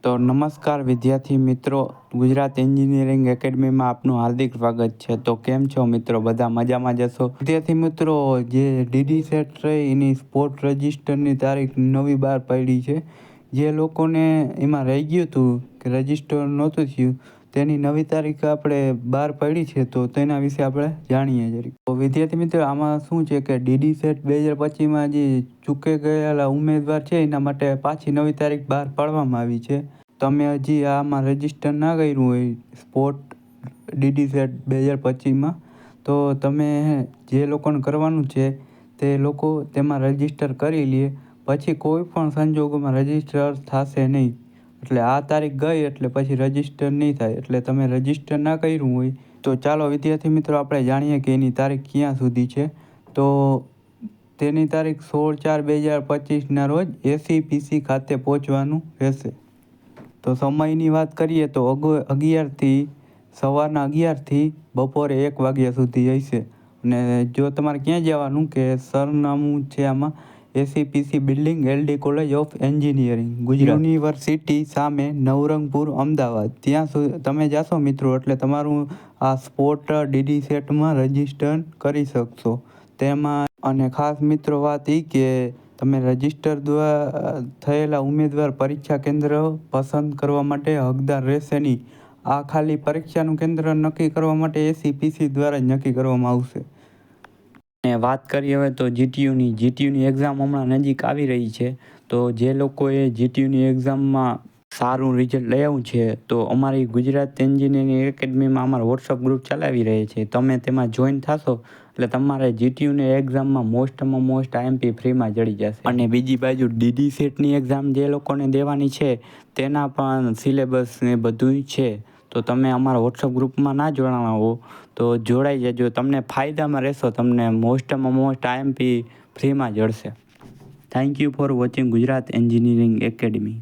તો નમસ્કાર વિદ્યાર્થી મિત્રો, ગુજરાત એન્જિનિયરિંગ એકેડમીમાં આપનું હાર્દિક સ્વાગત છે. તો કેમ છો મિત્રો? બધા મજામાં જશો? વિદ્યાર્થી મિત્રો, જે ડીડી સેટ રહી એની સ્પોટ રજિસ્ટરની તારીખ નવી બહાર પડી છે. જે લોકોને એમાં રહી ગયું હતું કે રજિસ્ટર નહોતું થયું, તેની નવી તારીખ આપણે બહાર પડી છે, તો તેના વિશે આપણે જાણીએ જરીક. તો વિદ્યાર્થી મિત્રો, આમાં શું છે કે ડીડી સેટ 2025માં જે ચૂકે ગયેલા ઉમેદવાર છે એના માટે પાછી નવી તારીખ બહાર પાડવામાં આવી છે. તમે હજી આમાં રજિસ્ટર ના કર્યું હોય સ્પોટ ડીડી સેટ 2025માં, તો તમે જે લોકોને કરવાનું છે તે લોકો તેમાં રજિસ્ટર કરી લે. પછી કોઈ પણ સંજોગોમાં રજિસ્ટર થશે નહીં. એટલે આ તારીખ ગઈ એટલે પછી રજિસ્ટર નહીં થાય. એટલે તમે રજિસ્ટર ના કર્યું હોય તો ચાલો વિદ્યાર્થી મિત્રો આપણે જાણીએ કે એની તારીખ ક્યાં સુધી છે. તો તેની તારીખ 16/4/2025ના રોજ એસીપીસી ખાતે પહોંચવાનું રહેશે. તો સમયની વાત કરીએ તો સવારના 11થી બપોરે 1 વાગ્યા સુધી હશે. અને જો તમારે ક્યાં જવાનું કે સરનામું છે આમાં ACPC building, LD college of engineering, Gujarat university સામે, નવરંગપુર, અમદાવાદ. ત્યાં તમે જાશો મિત્રો એટલે તમારું આ સ્પોટ ડીડી સેટમાં રજિસ્ટર કરી શકશો. તેમાં અને ખાસ મિત્રો વાત એ કે તમે રજિસ્ટર દ્વારા થયેલા ઉમેદવાર પરીક્ષા કેન્દ્ર પસંદ કરવા માટે હકદાર રહેશે નહીં. આ ખાલી પરીક્ષાનું કેન્દ્ર નક્કી કરવા માટે એસીપીસી દ્વારા જ નક્કી કરવામાં આવશે. અને વાત કરીએ હવે તો જીટીયુની એક્ઝામ હમણાં નજીક આવી રહી છે. તો જે લોકોએ જીટીયુની એક્ઝામમાં સારું રિઝલ્ટ લઈ આવ્યું છે તો અમારી ગુજરાત એન્જિનિયરિંગ એકેડમીમાં અમારા વોટ્સઅપ ગ્રુપ ચલાવી રહે છે. તમે તેમાં જોઈન થશો એટલે તમારે જીટીયુની એક્ઝામમાં મોસ્ટમાં મોસ્ટ આઈએમપી ફ્રીમાં જડી જશે. અને બીજી બાજુ ડીડી સેટની એક્ઝામ જે લોકોને દેવાની છે તેના પણ સિલેબસ ને બધું છે. તો તમે અમારા વોટ્સઅપ ગ્રુપમાં ના જોડાણા હો તો જોડાઈ જજો. તમને ફાયદામાં રહેશો, તમને મોસ્ટમાં મોસ્ટ આઈએમપી ફ્રીમાં જડશે. Thank you for watching Gujarat engineering academy.